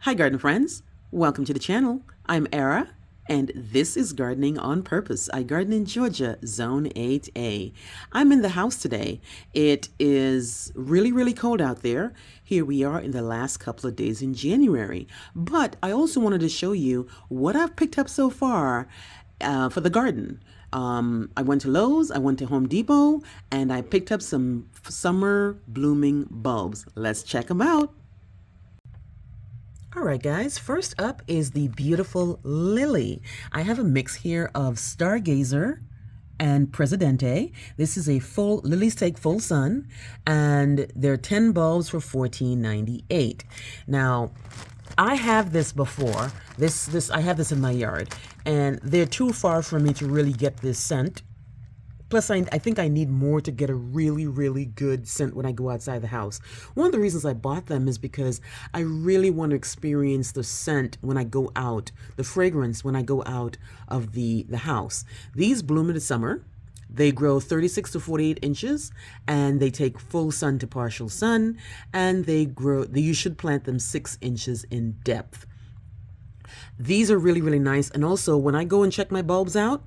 Hi garden friends, welcome to the channel. I'm Era and this is Gardening on Purpose. I garden in Georgia, Zone 8A. I'm in the house today. It is really cold out there. Here we are in the last couple of days in January. But I also wanted to show you what I've picked up so far for the garden. I went to Lowe's, I went to Home Depot, and I picked up some summer blooming bulbs. Let's check them out. All right, guys, first up is the beautiful lily. I have a mix here of Stargazer and Presidente. This is a full, lilies take full sun, and they're 10 bulbs for $14.98. Now, I have this before. I have this in my yard, and they're too far for me to really get this scent. Plus, I think I need more to get a really good scent when I go outside the house. One of the reasons I bought them is because I really want to experience the scent when I go out, the fragrance when I go out of the house. These bloom in the summer. They grow 36 to 48 inches, and they take full sun to partial sun, and you should plant them 6 inches in depth. These are really nice, and also when I go and check my bulbs out,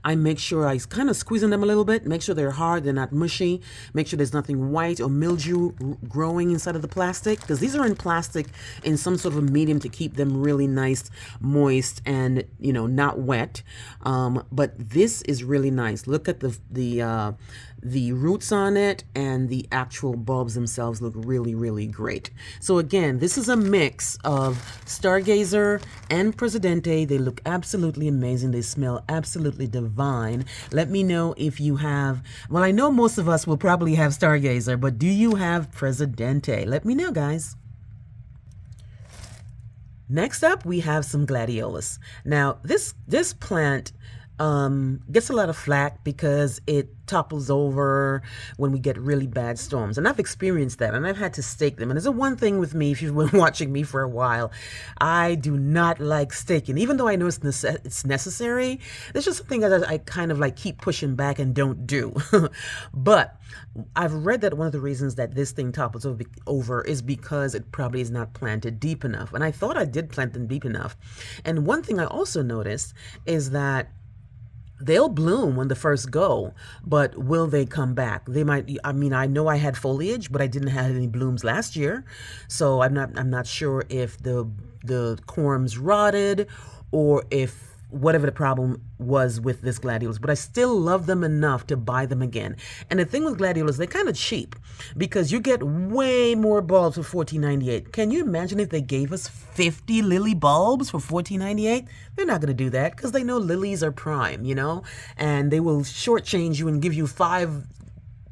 I make sure I kind of squeeze them a little bit, make sure they're hard, they're not mushy, make sure there's nothing white or mildew growing inside of the plastic, because these are in plastic in some sort of a medium to keep them really nice, moist, and not wet. But this is really nice. Look at the roots on it, and the actual bulbs themselves look really great. So again, this is a mix of Stargazer and Presidente. They look absolutely amazing. They smell absolutely divine. Let me know if you have, well, I know most of us will probably have Stargazer, but do you have Presidente? Let me know, guys. Next up, we have some Gladiolus. Now, this plant gets a lot of flack because it topples over when we get really bad storms, and I've experienced that, and I've had to stake them. And there's a one thing with me, if you've been watching me for a while, I do not like staking, even though I know it's necessary. There's just something that I kind of like keep pushing back and don't do. But I've read that one of the reasons that this thing topples over is because it probably is not planted deep enough, and I thought I did plant them deep enough. And one thing I also noticed is that they'll bloom when they first go, but will they come back? They might. I mean, I know I had foliage, but I didn't have any blooms last year, so I'm not sure if the corms rotted or if whatever the problem was with this Gladiolus, but I still love them enough to buy them again. And the thing with Gladiolus, they're kind of cheap because you get way more bulbs for $14.98. Can you imagine if they gave us 50 lily bulbs for $14.98? They're not going to do that because they know lilies are prime, and they will shortchange you and give you 5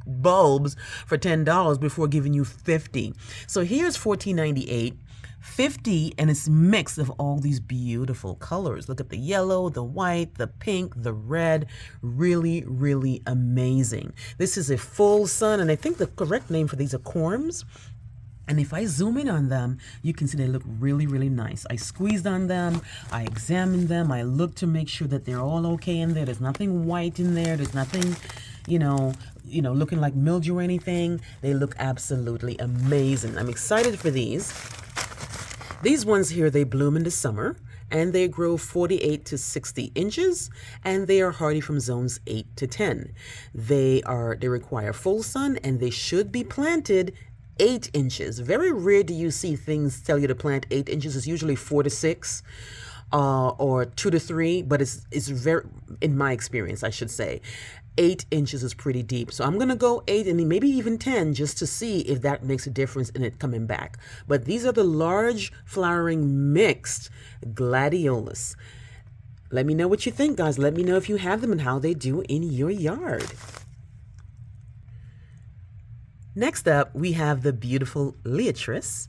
bulbs for $10 before giving you 50. So here's $14.98. 50, and it's mixed of all these beautiful colors. Look at the yellow, the white, the pink, the red. Really amazing. This is a full sun, and I think the correct name for these are corms. And if I zoom in on them, you can see they look really nice. I squeezed on them, I examined them, I looked to make sure that they're all okay in there. There's nothing white in there, there's nothing, looking like mildew or anything. They look absolutely amazing. I'm excited for these. These ones here, they bloom in the summer, and they grow 48 to 60 inches, and they are hardy from zones 8 to 10. They require full sun, and they should be planted 8 inches. Very rare do you see things tell you to plant 8 inches. It's usually 4 to 6 or 2 to 3, but it's very, in my experience, I should say, 8 inches is pretty deep. So I'm going to go 8 and maybe even 10 just to see if that makes a difference in it coming back. But these are the large flowering mixed Gladiolus. Let me know what you think, guys. Let me know if you have them and how they do in your yard. Next up, we have the beautiful Liatris,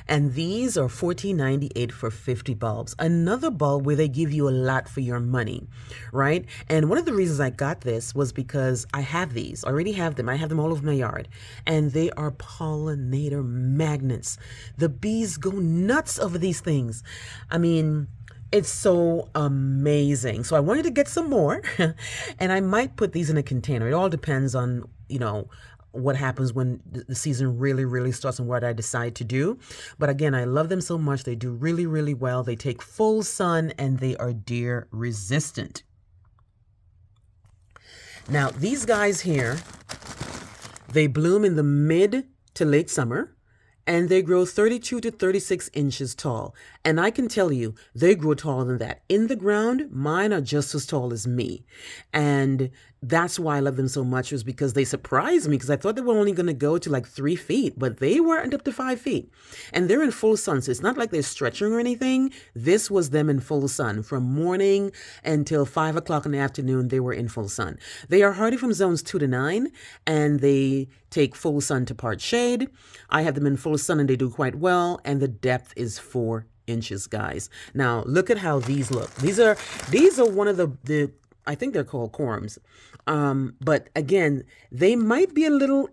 and these are $14.98 for 50 bulbs. Another bulb where they give you a lot for your money, right? And one of the reasons I got this was because I have these, I already have them. I have them all over my yard, and they are pollinator magnets. The bees go nuts over these things. I mean, it's so amazing. So I wanted to get some more, and I might put these in a container. It all depends on, what happens when the season really starts and what I decide to do. But again, I love them so much. They do really well. They take full sun and they are deer resistant. Now, these guys here, they bloom in the mid to late summer, and they grow 32 to 36 inches tall. And I can tell you, they grow taller than that. In the ground, mine are just as tall as me. And that's why I love them so much, was because they surprised me, because I thought they were only going to go to like 3 feet, but they weren't up to 5 feet. And they're in full sun, so it's not like they're stretching or anything. This was them in full sun. From morning until 5 o'clock in the afternoon, they were in full sun. They are hardy from zones 2 to 9, and they take full sun to part shade. I have them in full sun and they do quite well, and the depth is 4 inches, guys. Now, look at how these look. These are one of the I think they're called corms. But again, they might be a little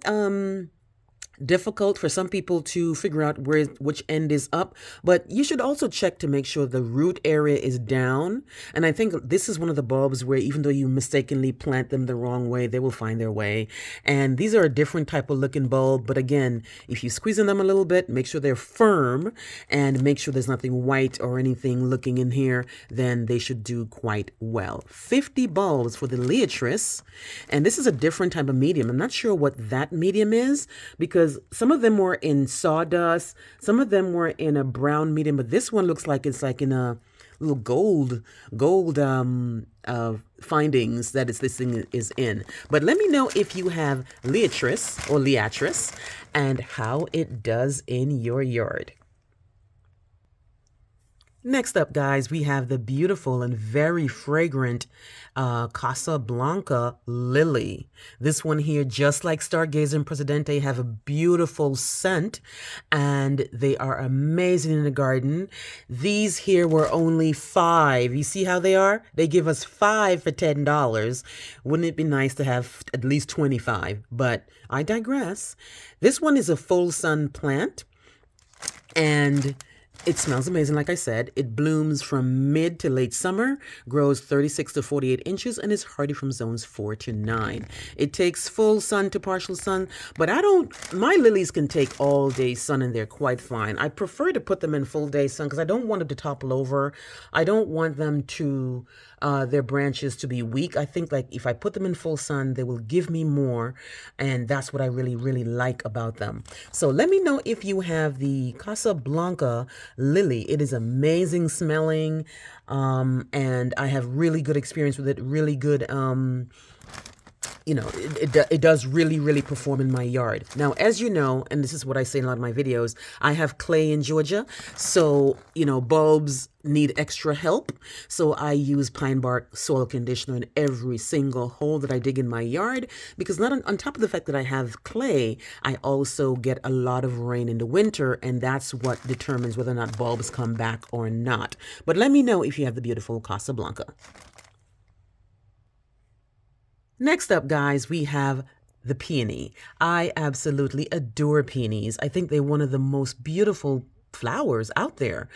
difficult for some people to figure out which end is up, but you should also check to make sure the root area is down. And I think this is one of the bulbs where even though you mistakenly plant them the wrong way, they will find their way. And these are a different type of looking bulb, but again, if you squeeze in them a little bit, make sure they're firm and make sure there's nothing white or anything looking in here, then they should do quite well. 50 bulbs for the Leotris, and this is a different type of medium. I'm not sure what that medium is, because some of them were in sawdust, some of them were in a brown medium, but this one looks like it's like in a little gold findings that this thing is in. But let me know if you have Leotris and how it does in your yard. Next up, guys, we have the beautiful and very fragrant Casa Blanca lily. This one here, just like Stargazer and Presidente, have a beautiful scent, and they are amazing in the garden. These here were only $5. You see how they are? They give us $5 for $10. Wouldn't it be nice to have at least 25? But I digress. This one is a full sun plant, and it smells amazing, like I said. It blooms from mid to late summer, grows 36 to 48 inches, and is hardy from zones 4 to 9. It takes full sun to partial sun, but my lilies can take all day sun and they're quite fine. I prefer to put them in full day sun because I don't want them to topple over. I don't want them to, their branches to be weak. I think like if I put them in full sun, they will give me more, and that's what I really like about them. So let me know if you have the Casa Blanca lily. It is amazing smelling, and I have really good experience with it. Really good, it does really perform in my yard. Now, as you know, and this is what I say in a lot of my videos, I have clay in Georgia, so bulbs need extra help. So I use pine bark soil conditioner in every single hole that I dig in my yard, because not on top of the fact that I have clay, I also get a lot of rain in the winter, and that's what determines whether or not bulbs come back or not. But let me know if you have the beautiful Casa Blanca. Next up, guys, we have the peony. I absolutely adore peonies. I think they're one of the most beautiful flowers out there.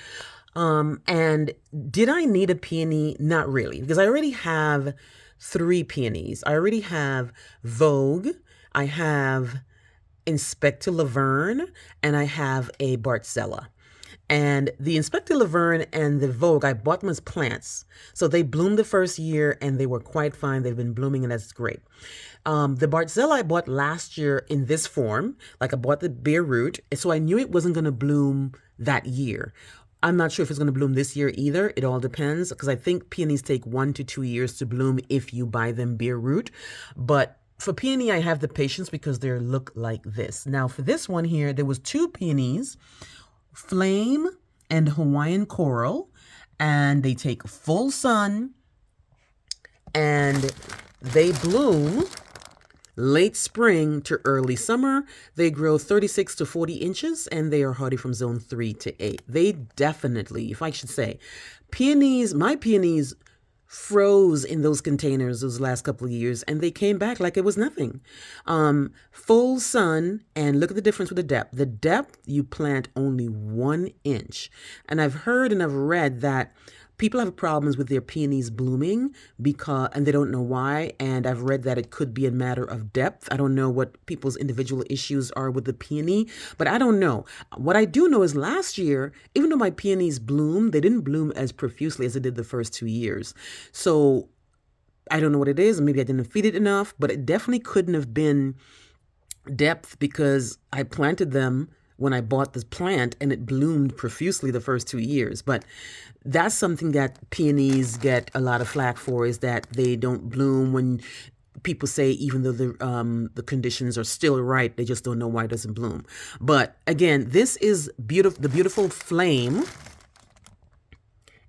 And did I need a peony? Not really, because I already have 3 peonies. I already have Vogue, I have Inspector Laverne, and I have a Bartzella. And the Inspector Laverne and the Vogue, I bought them as plants. So they bloomed the first year and they were quite fine. They've been blooming and that's great. The Bartzella I bought last year in this form, like I bought the bare root. So I knew it wasn't going to bloom that year. I'm not sure if it's going to bloom this year either. It all depends, because I think peonies take 1 to 2 years to bloom if you buy them bare root. But for peony, I have the patience because they look like this. Now for this one here, there was 2 peonies, Flame and Hawaiian Coral, and they take full sun and they bloom late spring to early summer. They grow 36 to 40 inches and they are hardy from zone 3 to 8. They definitely, if I should say, my peonies froze in those containers those last couple of years and they came back like it was nothing. Full sun, and look at the difference with the depth. The depth, you plant only 1 inch. And I've heard and I've read that people have problems with their peonies blooming and they don't know why. And I've read that it could be a matter of depth. I don't know what people's individual issues are with the peony, but I don't know. What I do know is last year, even though my peonies bloomed, they didn't bloom as profusely as it did the first 2 years. So I don't know what it is. Maybe I didn't feed it enough, but it definitely couldn't have been depth because I planted them when I bought this plant and it bloomed profusely the first 2 years. But that's something that peonies get a lot of flack for, is that they don't bloom when people say, even though the conditions are still right, they just don't know why it doesn't bloom. But again, this is the beautiful flame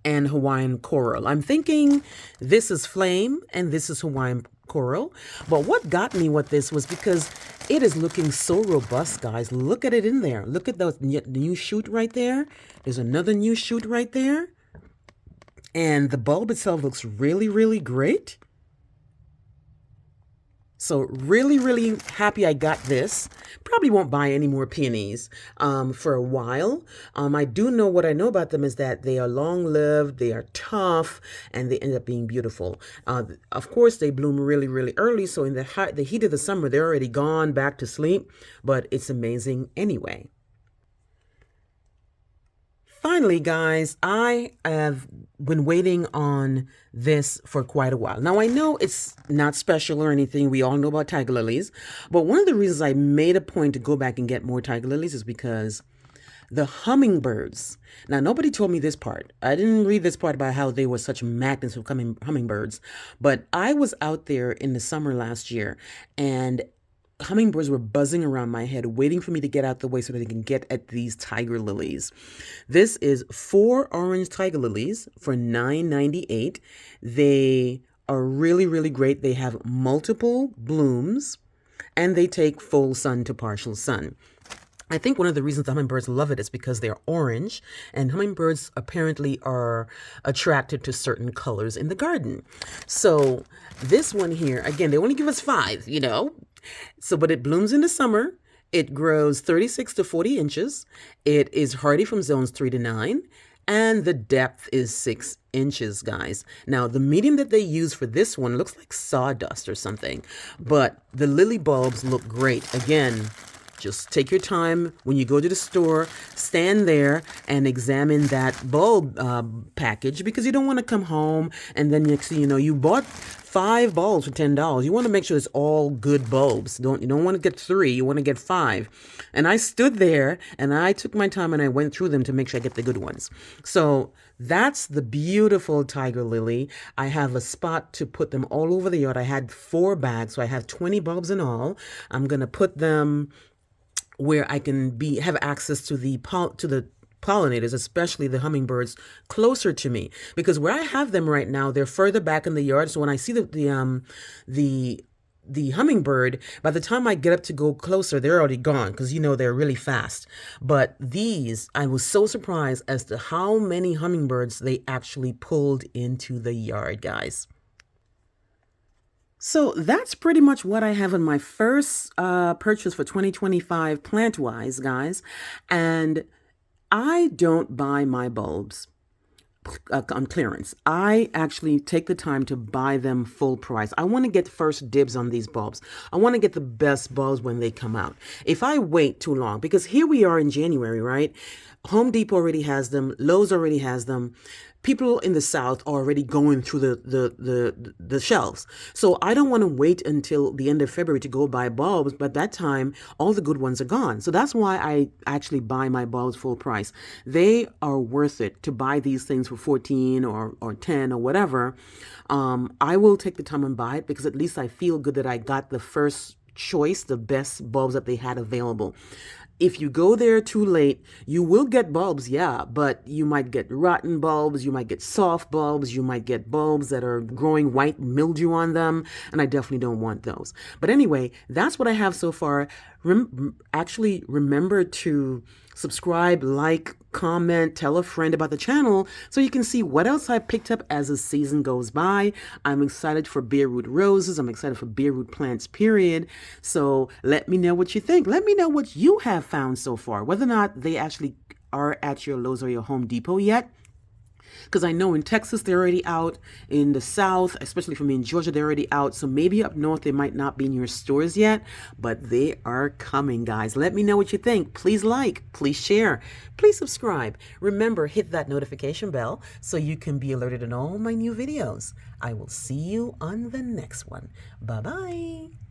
and Hawaiian coral. I'm thinking this is flame and this is Hawaiian coral. But what got me with this was because it is looking so robust, guys. Look at it in there. Look at the new shoot right there. There's another new shoot right there. And the bulb itself looks really, really great. So really, really happy I got this. Probably won't buy any more peonies for a while. I do know what I know about them is that they are long-lived, they are tough, and they end up being beautiful. Of course, they bloom really, really early. So in the heat of the summer, they're already gone back to sleep. But it's amazing anyway. Finally, guys, I have been waiting on this for quite a while. Now, I know it's not special or anything. We all know about tiger lilies. But one of the reasons I made a point to go back and get more tiger lilies is because the hummingbirds. Now, nobody told me this part. I didn't read this part about how they were such magnets of hummingbirds. But I was out there in the summer last year, and hummingbirds were buzzing around my head, waiting for me to get out the way so that they can get at these tiger lilies. This is 4 orange tiger lilies for $9.98. They are really, really great. They have multiple blooms, and they take full sun to partial sun. I think one of the reasons the hummingbirds love it is because they're orange, and hummingbirds apparently are attracted to certain colors in the garden. So this one here, again, they only give us 5, So, but it blooms in the summer. It grows 36 to 40 inches. It is hardy from zones 3 to 9. And the depth is 6 inches, guys. Now, the medium that they use for this one looks like sawdust or something. But the lily bulbs look great. Again, just take your time when you go to the store, stand there and examine that bulb package, because you don't want to come home and then next thing you know, you bought 5 bulbs for $10. You want to make sure it's all good bulbs. You don't want to get 3, you want to get 5. And I stood there and I took my time and I went through them to make sure I get the good ones. So that's the beautiful tiger lily. I have a spot to put them all over the yard. I had 4 bags, so I have 20 bulbs in all. I'm going to put them where I can have access to the pollinators, especially the hummingbirds, closer to me. Because where I have them right now, they're further back in the yard. So when I see the hummingbird, by the time I get up to go closer, they're already gone, because they're really fast. But these, I was so surprised as to how many hummingbirds they actually pulled into the yard, guys. So that's pretty much what I have in my first purchase for 2025 plant-wise, guys. And I don't buy my bulbs on clearance. I actually take the time to buy them full price. I want to get first dibs on these bulbs. I want to get the best bulbs when they come out. If I wait too long, because here we are in January, right? Home Depot already has them. Lowe's already has them. People in the South are already going through the shelves. So I don't want to wait until the end of February to go buy bulbs. But that time, all the good ones are gone. So that's why I actually buy my bulbs full price. They are worth it to buy these things for 14 or 10 or whatever. I will take the time and buy it, because at least I feel good that I got the first choice, the best bulbs that they had available. If you go there too late, you will get bulbs, yeah, but you might get rotten bulbs, you might get soft bulbs, you might get bulbs that are growing white mildew on them, and I definitely don't want those. But anyway, that's what I have so far. Actually, remember to subscribe, like, comment, tell a friend about the channel so you can see what else I picked up as the season goes by. I'm excited for bare root roses. I'm excited for bare root plants, period. So let me know what you think. Let me know what you have found so far, whether or not they actually are at your Lowe's or your Home Depot yet. Because I know in Texas they're already out, in the South, especially for me in Georgia, they're already out. So maybe up north they might not be in your stores yet, but they are coming, guys. Let me know what you think. Please like, please share, please subscribe. Remember, hit that notification bell so you can be alerted on all my new videos. I will see you on the next one. Bye-bye.